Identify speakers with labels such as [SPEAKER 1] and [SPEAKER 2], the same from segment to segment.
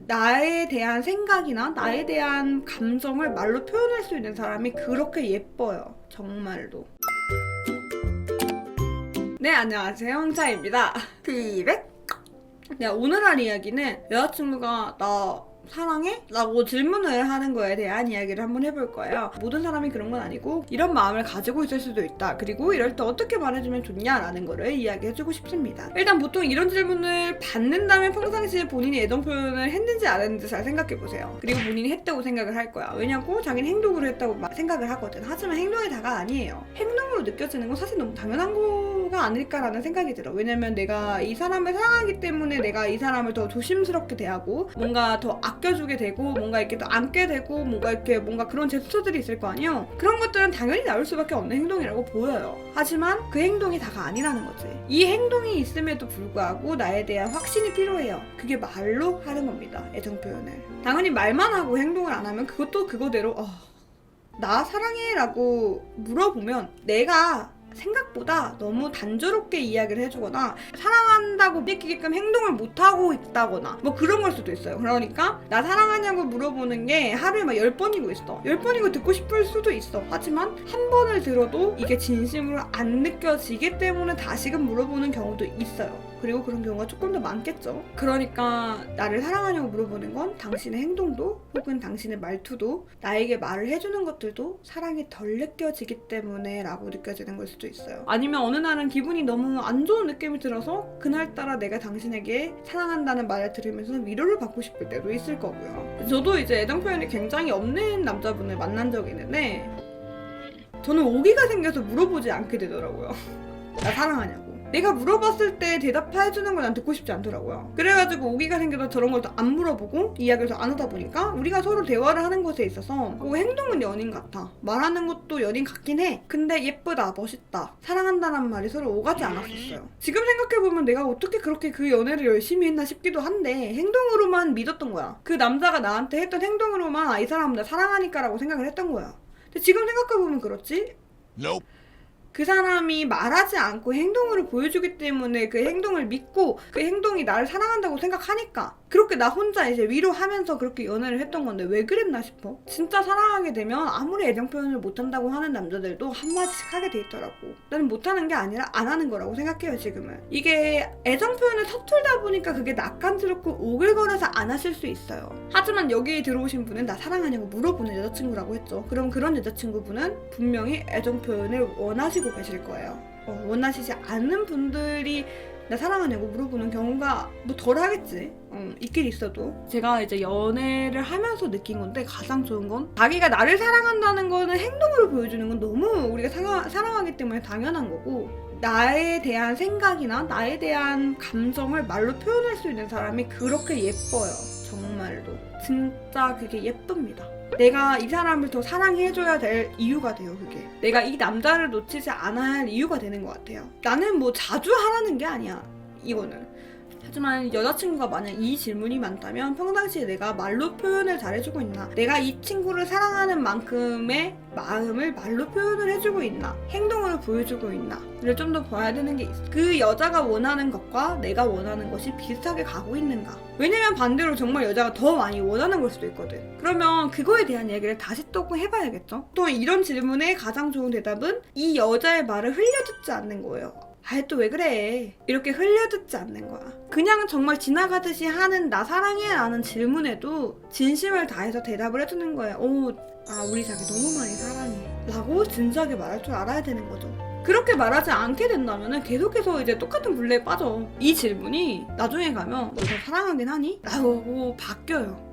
[SPEAKER 1] 나에 대한 생각이나 나에 대한 감정을 말로 표현할 수 있는 사람이 그렇게 예뻐요. 정말로. 네, 안녕하세요. 홍차입니다. 피백. 네, 오늘 할 이야기는 여자친구가 나 사랑해? 라고 질문을 하는 거에 대한 이야기를 한번 해볼 거예요. 모든 사람이 그런 건 아니고 이런 마음을 가지고 있을 수도 있다. 그리고 이럴 때 어떻게 말해주면 좋냐라는 거를 이야기해주고 싶습니다. 일단 보통 이런 질문을 받는다면 평상시에 본인이 애정 표현을 했는지 안 했는지 잘 생각해보세요. 그리고 본인이 했다고 생각을 할 거야. 왜냐고 자기는 행동으로 했다고 생각을 하거든. 하지만 행동이 다가 아니에요. 행동으로 느껴지는 건 사실 너무 당연한 거가 아닐까라는 생각이 들어. 왜냐면 내가 이 사람을 사랑하기 때문에 내가 이 사람을 더 조심스럽게 대하고 뭔가 더 아껴주게 되고 뭔가 이렇게 더 안게 되고 뭔가 그런 제스처들이 있을 거 아니에요. 그런 것들은 당연히 나올 수밖에 없는 행동이라고 보여요. 하지만 그 행동이 다가 아니라는 거지. 이 행동이 있음에도 불구하고 나에 대한 확신이 필요해요. 그게 말로 하는 겁니다. 애정 표현을. 당연히 말만 하고 행동을 안 하면 그것도 그거대로 나 사랑해? 라고 물어보면 내가 생각보다 너무 단조롭게 이야기를 해주거나 사랑한다고 믿기게끔 행동을 못하고 있다거나 뭐 그런 걸 수도 있어요. 그러니까 나 사랑하냐고 물어보는 게 하루에 막 10번이고 있어. 10번이고 듣고 싶을 수도 있어. 하지만 한 번을 들어도 이게 진심으로 안 느껴지기 때문에 다시금 물어보는 경우도 있어요. 그리고 그런 경우가 조금 더 많겠죠. 그러니까 나를 사랑하냐고 물어보는 건 당신의 행동도 혹은 당신의 말투도 나에게 말을 해주는 것들도 사랑이 덜 느껴지기 때문에 라고 느껴지는 걸 수도 있어요. 아니면 어느 날은 기분이 너무 안 좋은 느낌이 들어서 그날따라 내가 당신에게 사랑한다는 말을 들으면서 위로를 받고 싶을 때도 있을 거고요. 저도 이제 애정 표현이 굉장히 없는 남자분을 만난 적이 있는데 저는 오기가 생겨서 물어보지 않게 되더라고요. 나 사랑하냐고. 내가 물어봤을 때 대답해주는 걸 난 듣고 싶지 않더라고요. 그래가지고 오기가 생겨서 저런 걸 더 안 물어보고 이야기를 더 안 하다 보니까 우리가 서로 대화를 하는 것에 있어서 행동은 연인 같아. 말하는 것도 연인 같긴 해. 근데 예쁘다, 멋있다, 사랑한다는 말이 서로 오가지 않았었어요. 지금 생각해보면 내가 어떻게 그렇게 그 연애를 열심히 했나 싶기도 한데 행동으로만 믿었던 거야. 그 남자가 나한테 했던 행동으로만 이 사람은 나 사랑하니까 라고 생각을 했던 거야. 근데 지금 생각해보면 그렇지?
[SPEAKER 2] Nope.
[SPEAKER 1] 그 사람이 말하지 않고 행동으로 보여주기 때문에 그 행동을 믿고 그 행동이 나를 사랑한다고 생각하니까 그렇게 나 혼자 이제 위로하면서 그렇게 연애를 했던 건데 왜 그랬나 싶어. 진짜 사랑하게 되면 아무리 애정 표현을 못한다고 하는 남자들도 한마디씩 하게 돼 있더라고. 나는 못하는 게 아니라 안 하는 거라고 생각해요. 지금은 이게 애정 표현을 서툴다 보니까 그게 낯간지럽고 오글거려서 안 하실 수 있어요. 하지만 여기에 들어오신 분은 나 사랑하냐고 물어보는 여자친구라고 했죠. 그럼 그런 여자친구분은 분명히 애정 표현을 원하시고 계실 거예요. 원하시지 않는 분들이 나 사랑하냐고 물어보는 경우가 뭐 덜 하겠지. 있긴 있어도. 제가 이제 연애를 하면서 느낀 건데 가장 좋은 건 자기가 나를 사랑한다는 거는 행동으로 보여주는 건 너무 우리가 사랑하기 때문에 당연한 거고 나에 대한 생각이나 나에 대한 감정을 말로 표현할 수 있는 사람이 그렇게 예뻐요. 정말로. 진짜 그게 예쁩니다. 내가 이 사람을 더 사랑해줘야 될 이유가 돼요. 그게 내가 이 남자를 놓치지 않아야 할 이유가 되는 것 같아요. 나는 뭐 자주 하라는 게 아니야 이거는. 하지만 여자친구가 만약 이 질문이 많다면 평상시에 내가 말로 표현을 잘해주고 있나, 내가 이 친구를 사랑하는 만큼의 마음을 말로 표현을 해주고 있나, 행동으로 보여주고 있나 를 좀 더 봐야 되는 게 있어. 그 여자가 원하는 것과 내가 원하는 것이 비슷하게 가고 있는가. 왜냐면 반대로 정말 여자가 더 많이 원하는 걸 수도 있거든. 그러면 그거에 대한 얘기를 다시 또 해봐야겠죠. 또 이런 질문의 가장 좋은 대답은 이 여자의 말을 흘려듣지 않는 거예요. 또 왜 그래? 이렇게 흘려듣지 않는 거야. 그냥 정말 지나가듯이 하는 나 사랑해 라는 질문에도 진심을 다해서 대답을 해주는 거예요. 우리 자기 너무 많이 사랑해 라고 진지하게 말할 줄 알아야 되는 거죠. 그렇게 말하지 않게 된다면 계속해서 이제 똑같은 굴레에 빠져. 이 질문이 나중에 가면 너 사랑하긴 하니? 라고 바뀌어요.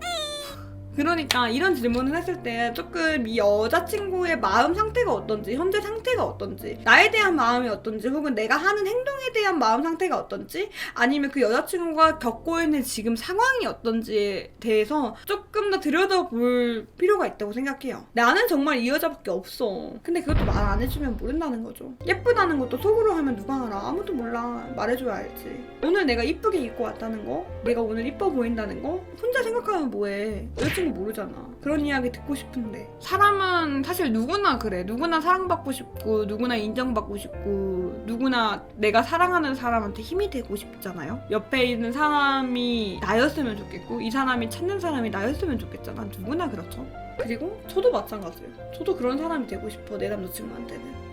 [SPEAKER 1] 그러니까 이런 질문을 했을 때 조금 이 여자친구의 마음 상태가 어떤지, 현재 상태가 어떤지, 나에 대한 마음이 어떤지, 혹은 내가 하는 행동에 대한 마음 상태가 어떤지, 아니면 그 여자친구가 겪고 있는 지금 상황이 어떤지에 대해서 조금 조금 더 들여다볼 필요가 있다고 생각해요. 나는 정말 이 여자밖에 없어. 근데 그것도 말 안 해주면 모른다는 거죠. 예쁘다는 것도 속으로 하면 누가 알아? 아무도 몰라. 말해줘야 알지. 오늘 내가 이쁘게 입고 왔다는 거, 내가 오늘 이뻐 보인다는 거 혼자 생각하면 뭐해. 여자친구 모르잖아. 그런 이야기 듣고 싶은데. 사람은 사실 누구나 그래. 누구나 사랑받고 싶고 누구나 인정받고 싶고 누구나 내가 사랑하는 사람한테 힘이 되고 싶잖아요. 옆에 있는 사람이 나였으면 좋겠고 이 사람이 찾는 사람이 나였으면 좋겠잖아. 누구나 그렇죠. 그리고 저도 마찬가지예요. 저도 그런 사람이 되고 싶어. 내 남자친구한테는.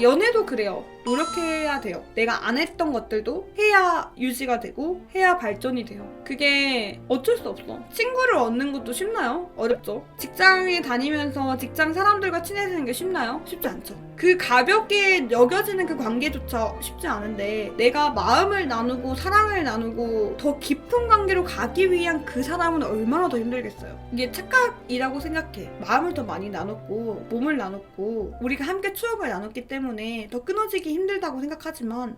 [SPEAKER 1] 연애도 그래요. 노력해야 돼요. 내가 안 했던 것들도 해야 유지가 되고 해야 발전이 돼요. 그게 어쩔 수 없어. 친구를 얻는 것도 쉽나요? 어렵죠. 직장에 다니면서 직장 사람들과 친해지는 게 쉽나요? 쉽지 않죠. 그 가볍게 여겨지는 그 관계조차 쉽지 않은데 내가 마음을 나누고 사랑을 나누고 더 깊은 관계로 가기 위한 그 사람은 얼마나 더 힘들겠어요. 이게 착각이라고 생각해. 마음을 더 많이 나눴고 몸을 나눴고 우리가 함께 추억을 나눴기 때문에 더 끊어지기 힘들다고 생각하지만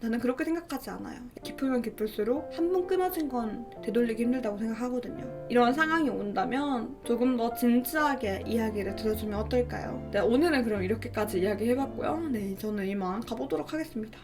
[SPEAKER 1] 나는 그렇게 생각하지 않아요. 깊으면 깊을수록 한 번 끊어진 건 되돌리기 힘들다고 생각하거든요. 이런 상황이 온다면 조금 더 진지하게 이야기를 들어주면 어떨까요? 네, 오늘은 그럼 이렇게까지 이야기해봤고요. 네, 저는 이만 가보도록 하겠습니다.